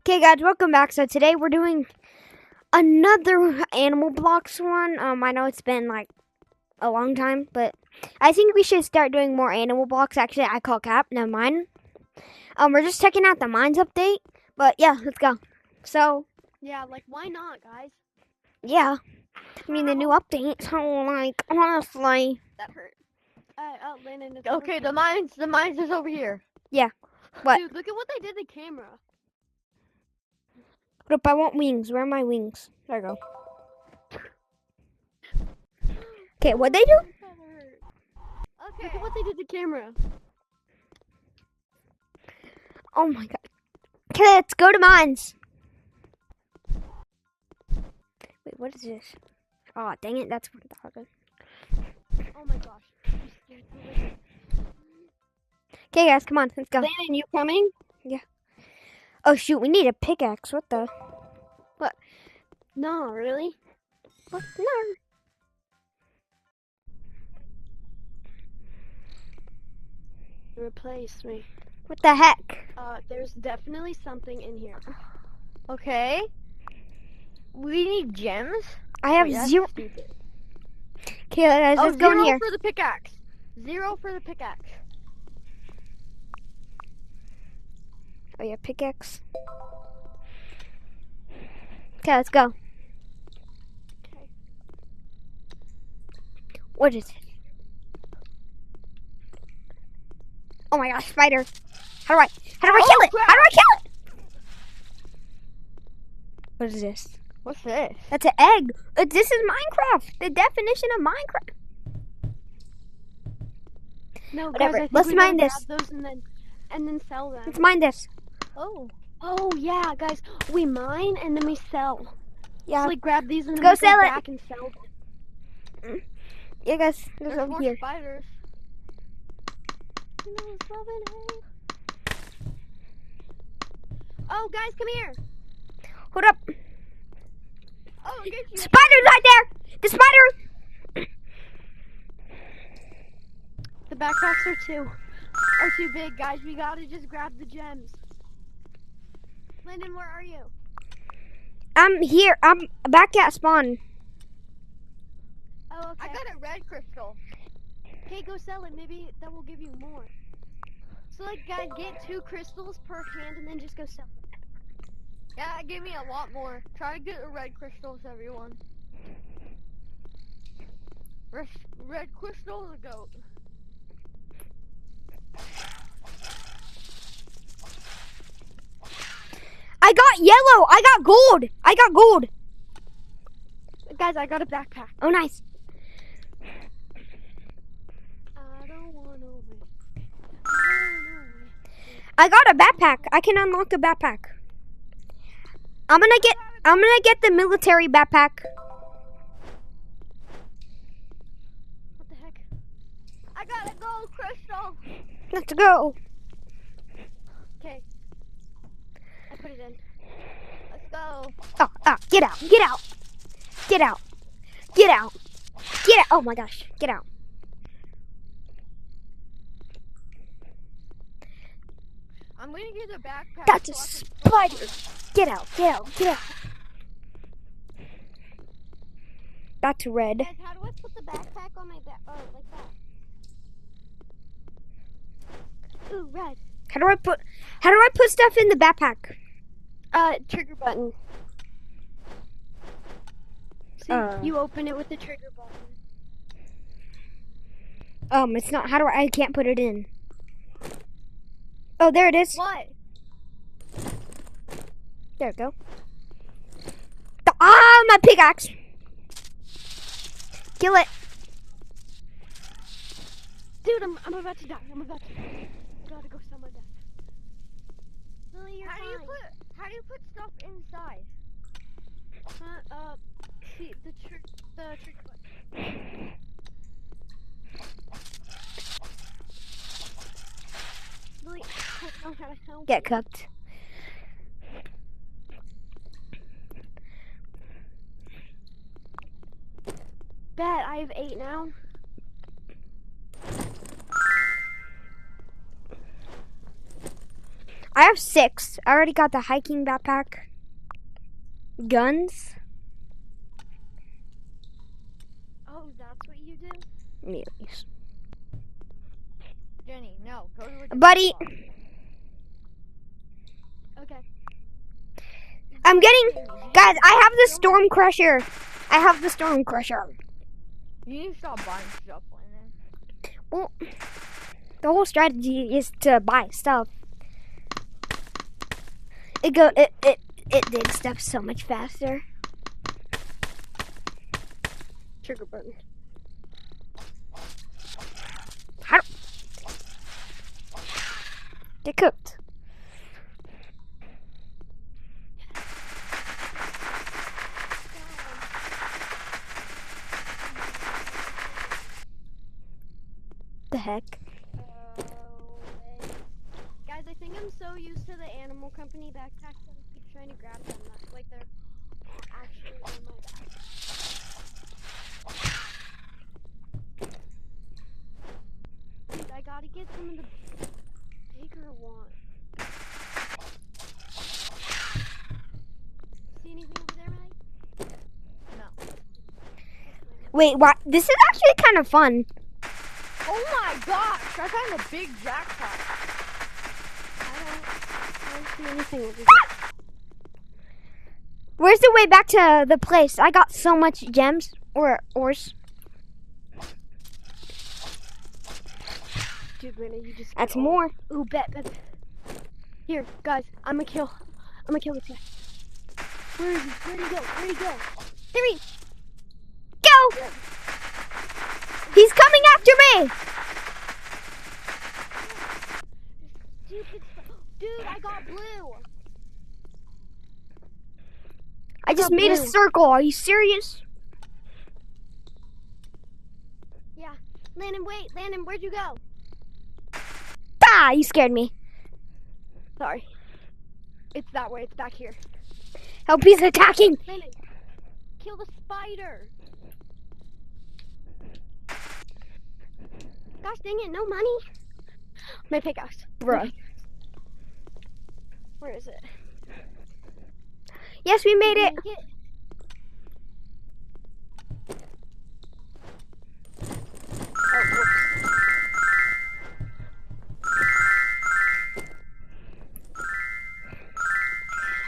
Okay, guys, welcome back. So today we're doing another Animal Blocks one. I know it's been like a long time, but I think we should start doing more Animal Blocks. Actually, I call cap. Never mind. We're just checking out the Mines update. But yeah, let's go. So Yeah, like why not, guys? yeah, I mean the new update. So like honestly, That hurt. Landon. Okay, the mines is over here. Yeah. What? Dude, look at what they did to the camera. Look, I want wings. Where are my wings? There you go. Okay, what they do? That hurt. Okay. Look at what they did to the camera. Oh my god. Okay, let's go to Mines. Wait, what is this? Oh, dang it, that's 1,000. Oh my gosh. Okay, guys, come on, let's go. Landon, you coming? Oh shoot, we need a pickaxe. What the? No, really? What? No. Replace me. What the heck? There's definitely something in here. Okay. We need gems. I have Wait, that's zero. stupid. Okay, guys, let's go in here. For the pickaxe. 0 for the pickaxe. Oh yeah, pickaxe. Okay, let's go. Okay. What is it? Oh my gosh, spider! How do I kill it? crap. How do I kill it? What is this? What's this? That's an egg. This is Minecraft. The definition of Minecraft. No, Whatever. guys, I think Let's we mine gotta this. grab those and then sell them. Let's mine this. Oh. Oh yeah, guys. We mine and then we sell. Yeah. So, like grab these and then Go we sell go it. back and sell them. Yeah, guys. There's There's over more here. spiders. Oh, guys, come here. Hold up. Oh, I get you. Spider's right there. The spider. The backpacks are too big, guys. We gotta just grab the gems. Landon, where are you? I'm here. I'm back at spawn. Oh, okay. I got a red crystal. Okay, go sell it. Maybe that will give you more. So, like, guys, get 2 crystals per hand and then just go sell them. Yeah, it gave me a lot more. Try to get a red crystals, everyone. Red crystal is a goat. I got yellow. I got gold. I got gold. Guys, I got a backpack. Oh, nice. I don't wanna win. I got a backpack. I can unlock a backpack. I'm gonna get the military backpack. What the heck? I got a gold crystal. Let's go. Okay. I put it in. Let's go. Get out. Get out. Get out. Get out. Get out. Oh my gosh. Get out. I'm gonna get a backpack. That's a spider. Get out. Get out. Get out. That's red. Guys, how do I put the backpack on my back? Oh, like that. Ooh, red. How do I put stuff in the backpack? Trigger button. See, you open it with the trigger button. It's not. I can't put it in. Oh, there it is. What? There we go. My pickaxe. Kill it. Dude, I'm about to die. I gotta go sell my backpack. Lily, you're fine. How do you put stuff inside? See the trigger button. Lily, I don't know how to help. Get cooked. Bet I have 8 now. I have 6. I already got the hiking backpack. Guns. Oh, that's what you do? Yes. Jenny, no. Go to a different Buddy, spot. Okay. I'm getting... Jamie, Guys, I have the Still Storm might- Crusher. I have the Storm Crusher. You need to stop buying stuff, Landon. Well, the whole strategy is to buy stuff. It did stuff so much faster. Trigger button. They cooked. The heck? Guys, I think I'm so used to the animal company backpacks that I keep trying to grab them. That's like they're actually on my back. Dude, I gotta get some of the bigger ones. See anything over there, Mike? No. Wait, what? This is actually kind of fun. Oh my gosh! I found a big jackpot. I don't see anything over here. Where's the way back to the place? I got so much gems or ores. Dude, Lena, you just. That's get all- more. Ooh, bet. Here, guys, I'm gonna kill this guy. Where is he? Where'd he go? Where'd he go? There he go. He's coming after me. Dude, I got blue. I just got made a blue. circle. Are you serious? Yeah. Landon, wait. Landon, where'd you go? Ah, you scared me. Sorry. It's that way. It's back here. Help, he's attacking. Landon, kill the spider. Gosh dang it, no money. My pickaxe. Bruh. Where is it? Yes, we made it. Make it. Oh, whoops.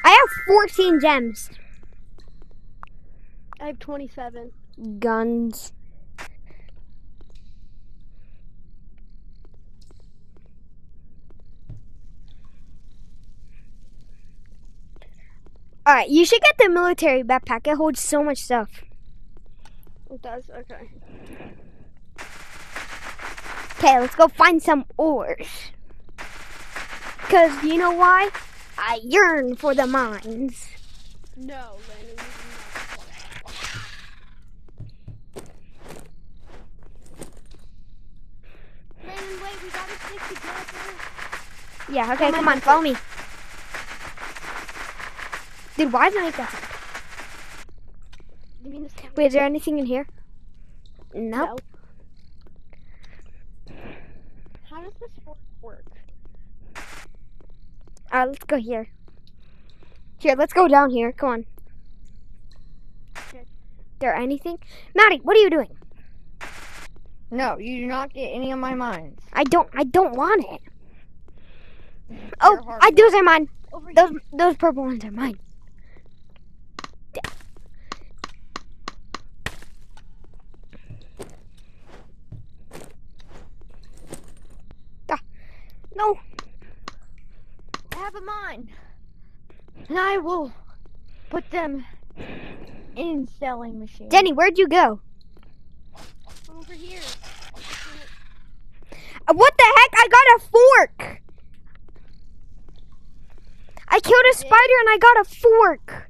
I have 14 gems. I have 27. Guns. Alright, you should get the military backpack. It holds so much stuff. It does? Okay. Okay, let's go find some ores. Because you know why? I yearn for the mines. No, Landon, you do not. Landon, wait, we gotta stick together. Yeah, okay, Come on, come on, let's follow me. Dude, why did I make that sound? You mean this time? Wait, is there anything in here? Nope. No. How does this fork work? Let's go here. Here, let's go down here. Come on. Okay. There anything? Maddie, what are you doing? No, you do not get any of my mines. I don't want it. You're Oh, hard those are mine. Over Those purple ones are mine. No. I have a mine. And I will put them in selling machines. Jenny, where'd you go? Over here. What the heck? I got a fork. I killed a spider and I got a fork.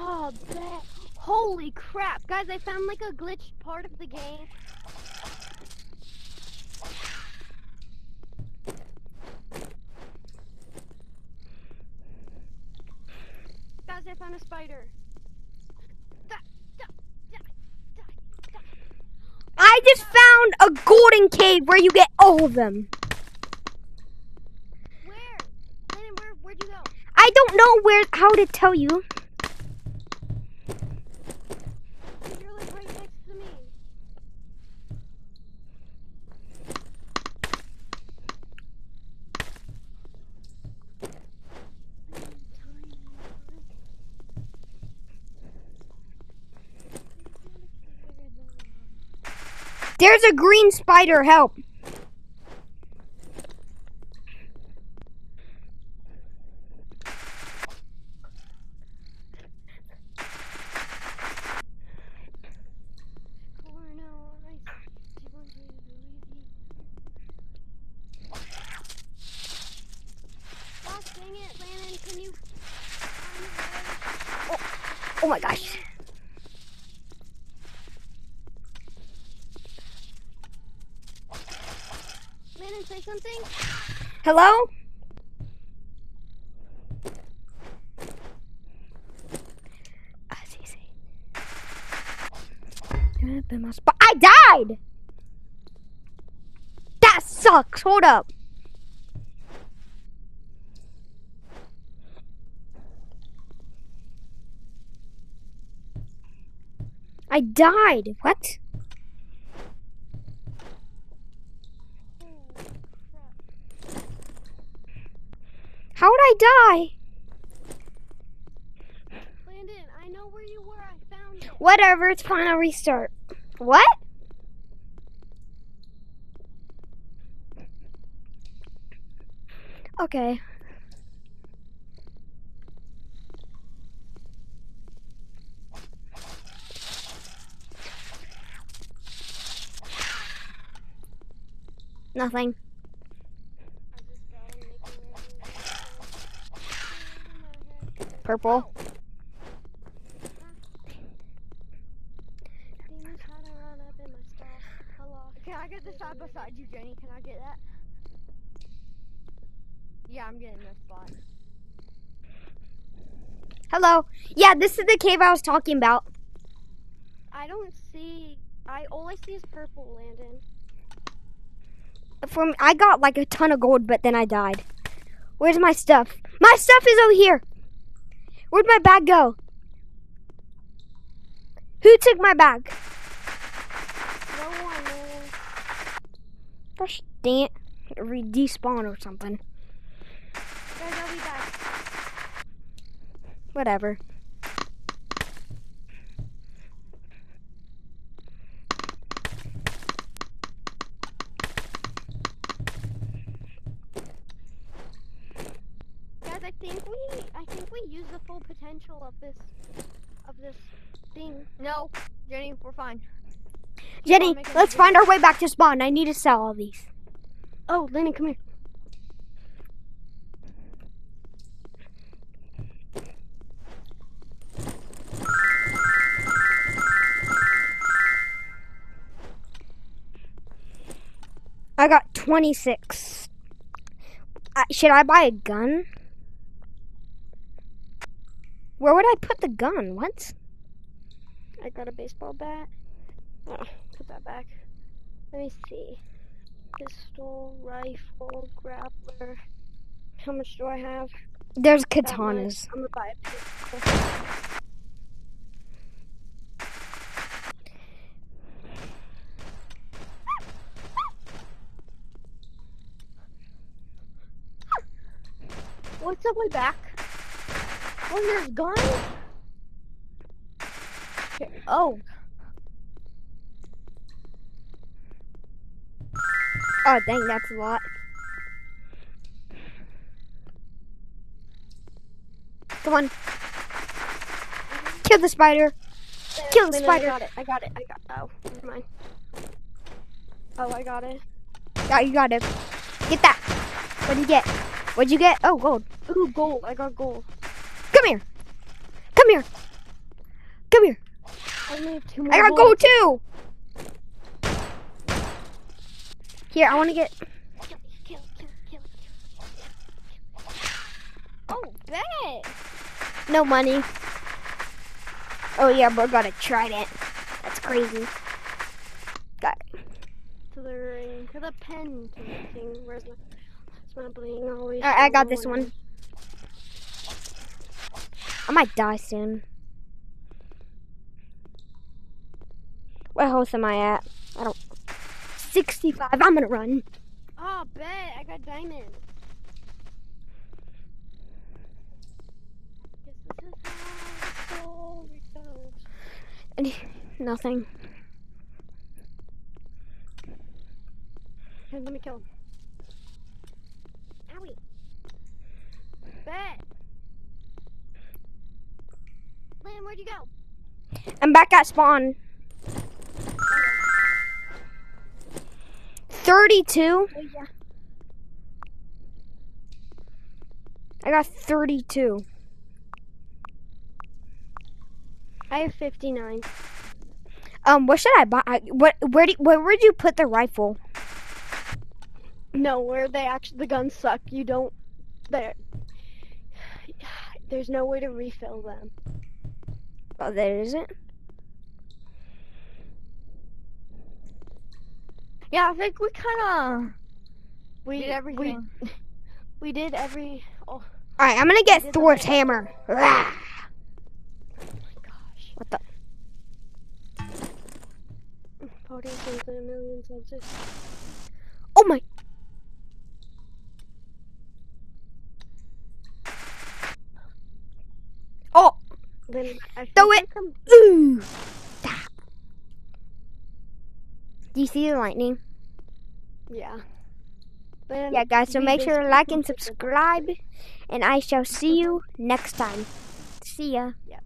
Oh, that. Holy crap. Guys, I found like a glitched part of the game. found a spider. I just found a golden cave where you get all of them. Where? Landon, where'd you go? I don't know how to tell you. You're like right next to me. There's a green spider, help. Gosh dang it, Landon, can you Oh my gosh. Landon, say something? Hello? I died! That sucks. Hold up. I died. What? How would I die? Landon, I know where you were. I found it. Whatever, it's fine. I'll restart. What? Okay. Nothing. Purple. Demons trying to run up in my stuff. Hello. Can I get the side beside you, Jenny? Can I get that? Yeah, I'm getting this spot. Hello. Yeah, this is the cave I was talking about. I don't see. All I see is purple, Landon. I got like a ton of gold, but then I died. Where's my stuff? My stuff is over here. Where'd my bag go? Who took my bag? No one, Landon. Gosh dang it. Despawn or something. Guys, I'll be back. Whatever. Guys, I think we use the full potential of this thing. No, Jenny, we're fine. Jenny, let's find our way back to spawn. I need to sell all these. Oh, Landon, come here. I got 26. Should I buy a gun? Where would I put the gun? What? I got a baseball bat. Oh, put that back. Let me see. Pistol, rifle, grappler. How much do I have? There's That katanas. much. I'm gonna buy a pistol. What's up way back? Oh, there's guns? Here. Oh. Oh, dang, that's a lot. Come on. Kill the spider. Kill the spider. I got it. Oh, never mind. Oh, I got it. Yeah, you got it. Get that. What'd you get? What'd you get? Oh, gold. Ooh, gold. I got gold. Come here. Come here. Come here. I only have 2 more I got gold too. Here, I want to get. Kill. Oh, bet. No money. Oh yeah, bro got a trident. That's crazy. Got it. To the ring, to the pen, to the thing. Where's my bling always? Alright, I got this one. I might die soon. What health am I at? I don't. 65. I'm gonna run. Oh, bet I got diamond. Guess this is how the story goes. Nothing. Here, let me kill him. Owie. Bet. Liam, where'd you go? I'm back at spawn. 32. Oh, yeah. I got 32. I have 59. What should I buy? Where'd you put the rifle? No, where the guns suck. You don't. There's no way to refill them. Oh, there isn't. Yeah, I think we kind of We did everything. We did every. Oh All right, I'm gonna get Thor's hammer. my gosh. What the? Potatoes and millions of this. Oh my! Oh, Then I throw think it. I'm- Ooh! Do you see the lightning? Yeah. Then Yeah, guys. So we make sure to basically like and completed- subscribe, and I shall see you next time. See ya. Yeah.